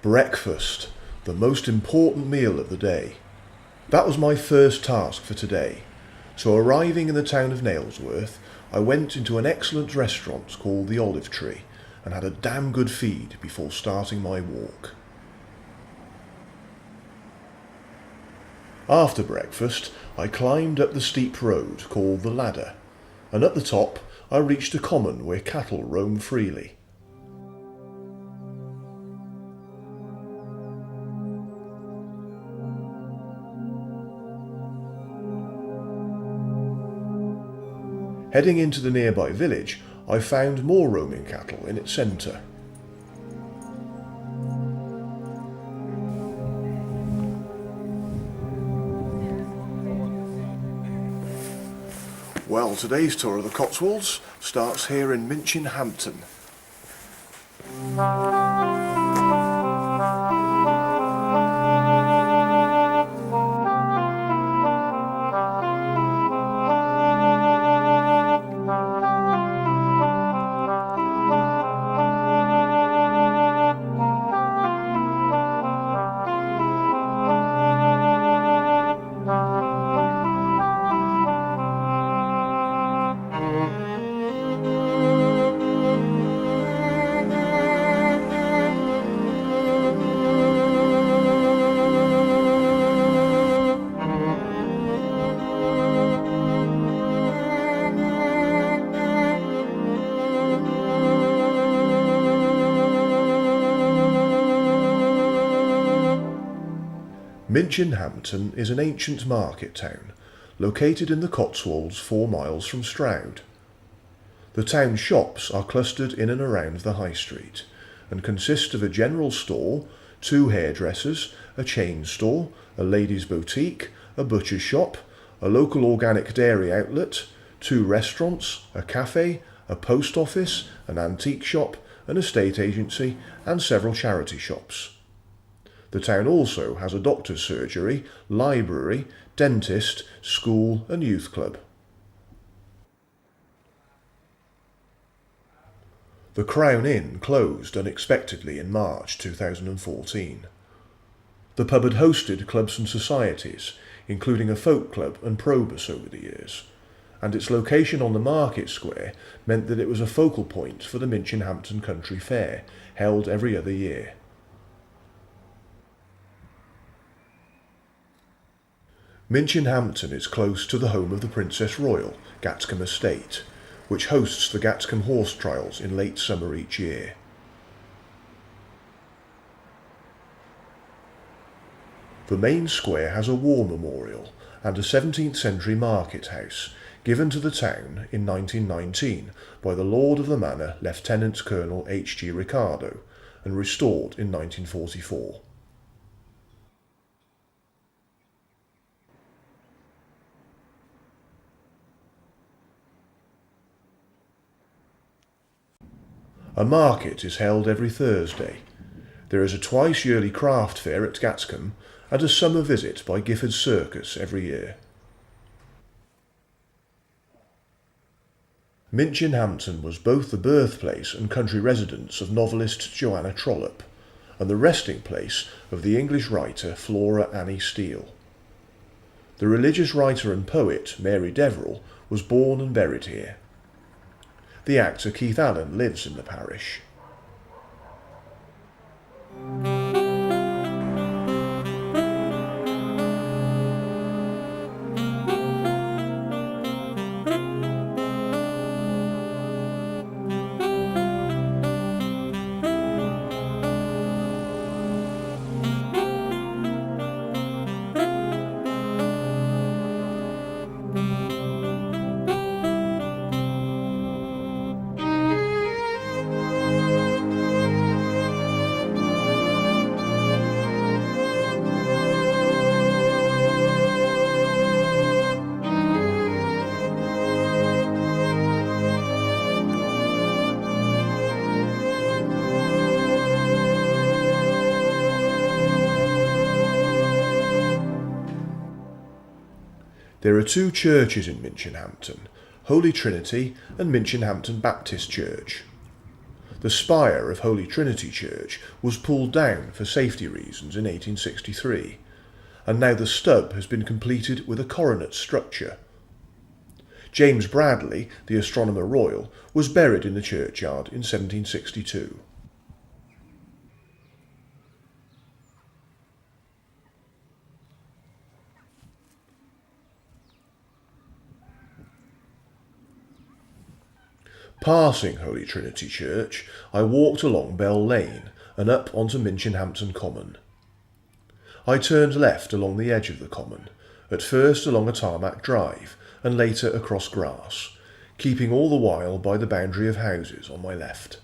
Breakfast, the most important meal of the day. That was my first task for today. So arriving in the town of Nailsworth, I went into an excellent restaurant called the Olive Tree and had a damn good feed before starting my walk. After breakfast, I climbed up the steep road called the Ladder, and at the top I reached a common where cattle roam freely. Heading into the nearby village, I found more roaming cattle in its centre. Well, today's tour of the Cotswolds starts here in Minchinhampton. Minchinhampton is an ancient market town, located in the Cotswolds 4 miles from Stroud. The town's shops are clustered in and around the High Street, and consist of a general store, 2 hairdressers, a chain store, a ladies' boutique, a butcher's shop, a local organic dairy outlet, 2 restaurants, a cafe, a post office, an antique shop, an estate agency, and several charity shops. The town also has a doctor's surgery, library, dentist, school and youth club. The Crown Inn closed unexpectedly in March 2014. The pub had hosted clubs and societies, including a folk club and probus over the years, and its location on the market square meant that it was a focal point for the Minchinhampton Country Fair, held every other year. Minchinhampton is close to the home of the Princess Royal, Gatscombe Estate, which hosts the Gatscombe horse trials in late summer each year. The main square has a war memorial and a 17th century market house given to the town in 1919 by the Lord of the Manor, Lieutenant Colonel H.G. Ricardo, and restored in 1944. A market is held every Thursday. There is a twice-yearly craft fair at Gatscombe and a summer visit by Gifford's Circus every year. Minchinhampton was both the birthplace and country residence of novelist Joanna Trollope and the resting place of the English writer Flora Annie Steel. The religious writer and poet Mary Deverill was born and buried here. The actor Keith Allen lives in the parish. There are 2 churches in Minchinhampton, Holy Trinity and Minchinhampton Baptist Church. The spire of Holy Trinity Church was pulled down for safety reasons in 1863, and now the stub has been completed with a coronet structure. James Bradley, the Astronomer Royal, was buried in the churchyard in 1762. Passing Holy Trinity Church, I walked along Bell Lane and up onto Minchinhampton Common. I turned left along the edge of the common, at first along a tarmac drive and later across grass, keeping all the while by the boundary of houses on my left.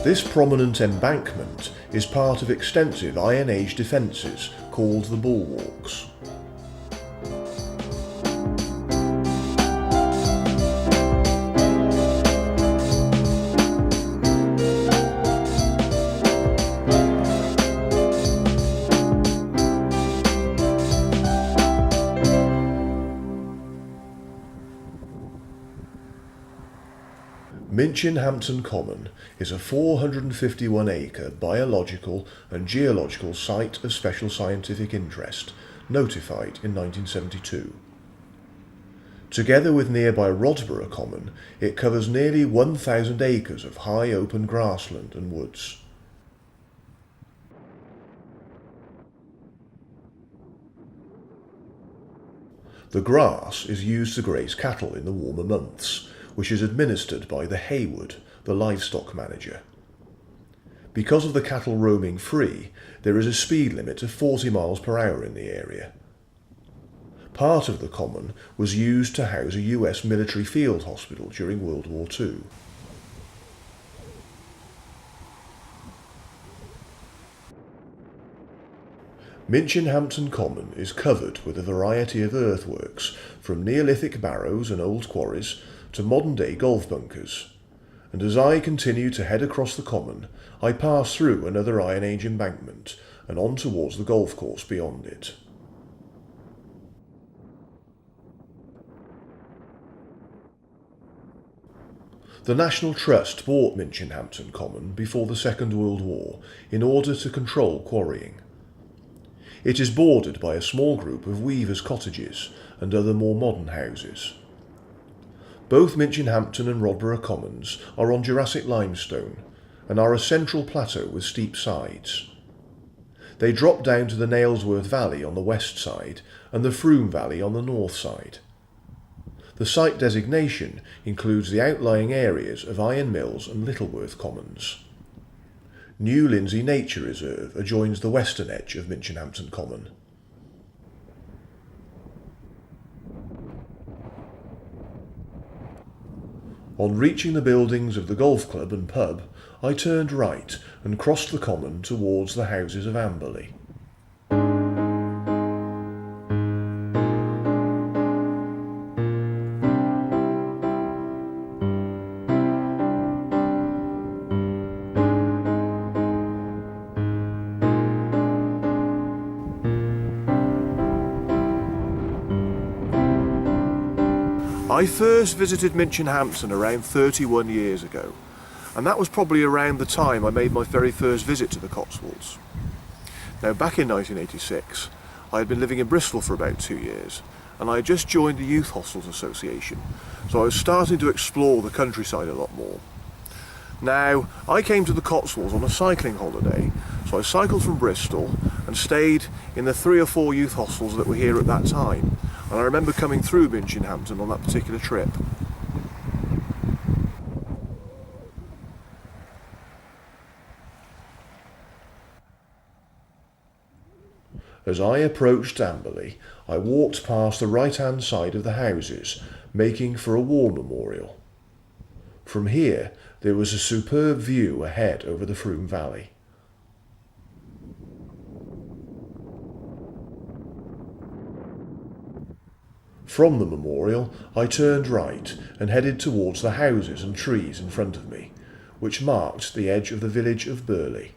This prominent embankment is part of extensive Iron Age defences called the bulwarks. Minchinhampton Common is a 451-acre biological and geological site of special scientific interest, notified in 1972. Together with nearby Rodborough Common, it covers nearly 1,000 acres of high open grassland and woods. The grass is used to graze cattle in the warmer months, which is administered by the Haywood, the livestock manager. Because of the cattle roaming free, there is a speed limit of 40 miles per hour in the area. Part of the common was used to house a US military field hospital during World War II. Minchinhampton Common is covered with a variety of earthworks, from Neolithic barrows and old quarries to modern-day golf bunkers, and as I continue to head across the common, I pass through another Iron Age embankment and on towards the golf course beyond it. The National Trust bought Minchinhampton Common before the Second World War in order to control quarrying. It is bordered by a small group of weavers' cottages and other more modern houses. Both Minchinhampton and Rodborough Commons are on Jurassic limestone and are a central plateau with steep sides. They drop down to the Nailsworth Valley on the west side and the Froome Valley on the north side. The site designation includes the outlying areas of Iron Mills and Littleworth Commons. New Lindsay Nature Reserve adjoins the western edge of Minchinhampton Common. On reaching the buildings of the golf club and pub, I turned right and crossed the common towards the houses of Amberley. I first visited Minchinhampton around 31 years ago, and that was probably around the time I made my very first visit to the Cotswolds. Now, back in 1986, I had been living in Bristol for about 2 years, and I had just joined the Youth Hostels Association, so I was starting to explore the countryside a lot more. Now, I came to the Cotswolds on a cycling holiday, so I cycled from Bristol and stayed in the 3 or 4 youth hostels that were here at that time, and I remember coming through Minchinhampton on that particular trip. As I approached Amberley, I walked past the right-hand side of the houses, making for a war memorial. From here, there was a superb view ahead over the Frome Valley. From the memorial, I turned right and headed towards the houses and trees in front of me, which marked the edge of the village of Burley.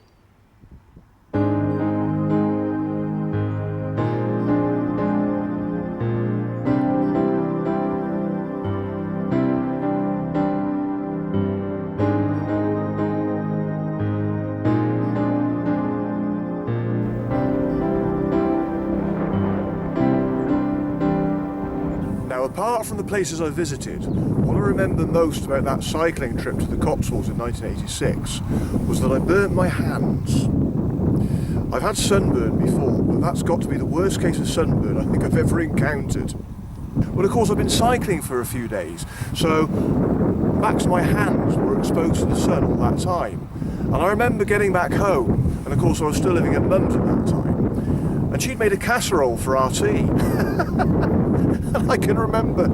Apart from the places I visited, what I remember most about that cycling trip to the Cotswolds in 1986 was that I burnt my hands. I've had sunburn before, but that's got to be the worst case of sunburn I think I've ever encountered. Well, of course, I've been cycling for a few days, so the backs of my hands were exposed to the sun all that time. And I remember getting back home, and of course I was still living at Mum's at that time, and she'd made a casserole for our tea. And I can remember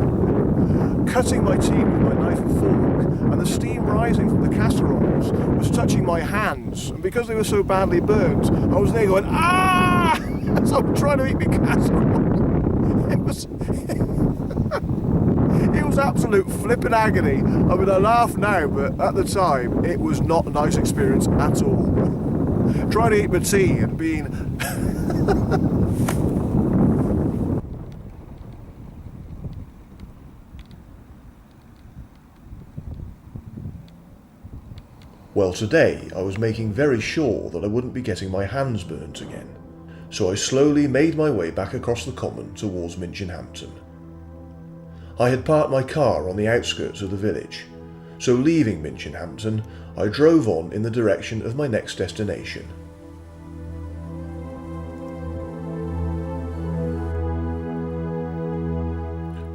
cutting my tea with my knife and fork, and the steam rising from the casseroles was touching my hands, and because they were so badly burnt, I was there going, ah! As I'm trying to eat my casserole. It was absolute flipping agony. I mean, I laugh now, but at the time, it was not a nice experience at all. Trying to eat my tea and being... Well, today I was making very sure that I wouldn't be getting my hands burnt again, so I slowly made my way back across the common towards Minchinhampton. I had parked my car on the outskirts of the village, so leaving Minchinhampton, I drove on in the direction of my next destination.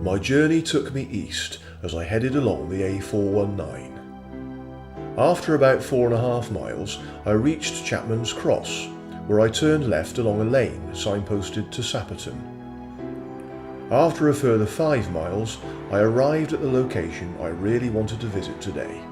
My journey took me east as I headed along the A419. After about 4.5 miles, I reached Chapmans Cross, where I turned left along a lane signposted to Sapperton. After a further 5 miles, I arrived at the location I really wanted to visit today.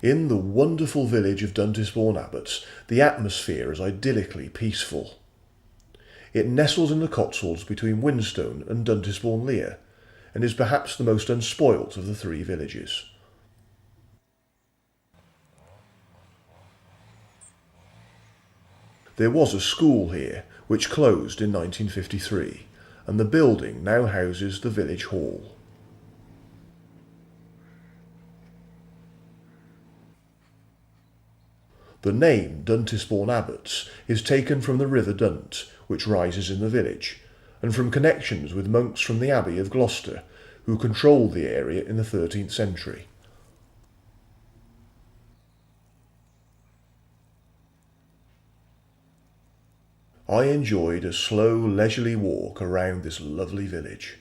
In the wonderful village of Duntisbourne Abbots, the atmosphere is idyllically peaceful. It nestles in the Cotswolds between Winstone and Duntisbourne and is perhaps the most unspoilt of the three villages. There was a school here, which closed in 1953, and the building now houses the village hall. The name Duntisbourne Abbots is taken from the River Dunt, which rises in the village, and from connections with monks from the Abbey of Gloucester, who controlled the area in the 13th century. I enjoyed a slow, leisurely walk around this lovely village.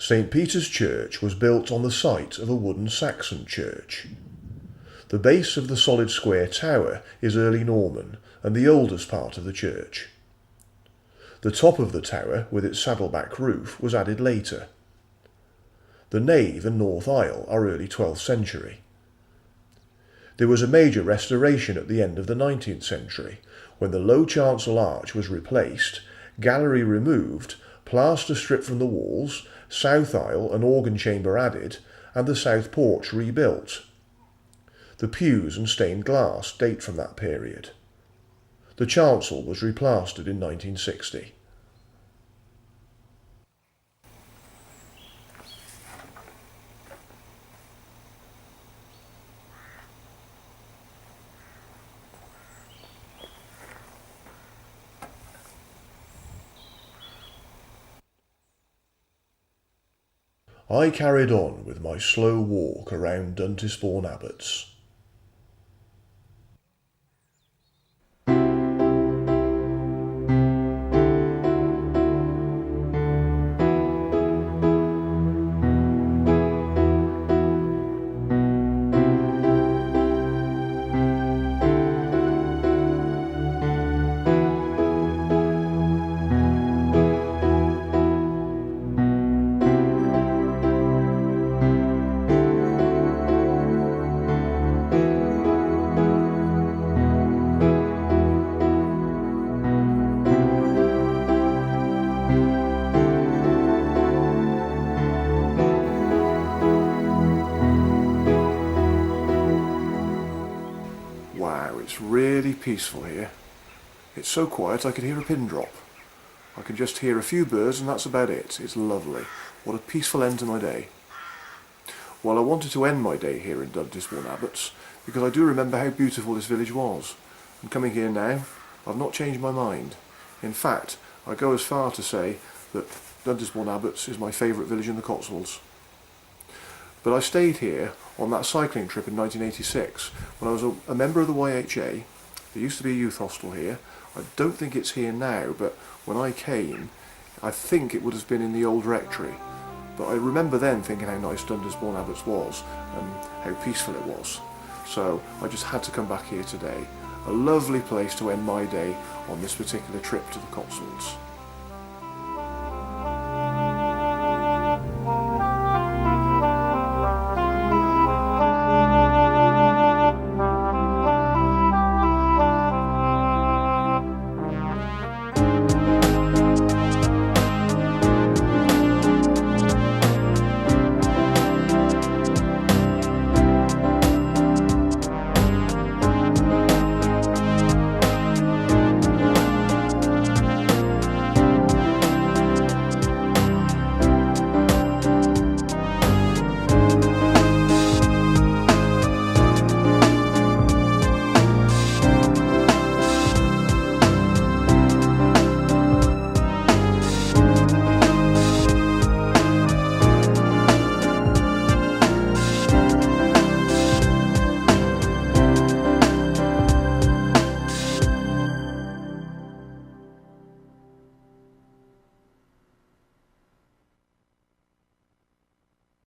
St. Peter's Church was built on the site of a wooden Saxon church. The base of the solid square tower is early Norman and the oldest part of the church. The top of the tower, with its saddleback roof, was added later. The nave and north aisle are early 12th century. There was a major restoration at the end of the 19th century, when the low chancel arch was replaced, gallery removed, plaster stripped from the walls, south aisle and organ chamber added, and the south porch rebuilt. The pews and stained glass date from that period. The chancel was replastered in 1960. I carried on with my slow walk around Duntisbourne Abbots. It's really peaceful here. It's so quiet I could hear a pin drop. I can just hear a few birds and that's about it. It's lovely. What a peaceful end to my day. Well, I wanted to end my day here in Duntisbourne Abbots because I do remember how beautiful this village was. And coming here now, I've not changed my mind. In fact, I go as far to say that Duntisbourne Abbots is my favourite village in the Cotswolds. But I stayed here on that cycling trip in 1986 when I was a member of the YHA. There used to be a youth hostel here. I don't think it's here now, but when I came, I think it would have been in the old rectory. But I remember then thinking how nice Duntisbourne Abbots was and how peaceful it was. So I just had to come back here today. A lovely place to end my day on this particular trip to the Cotswolds.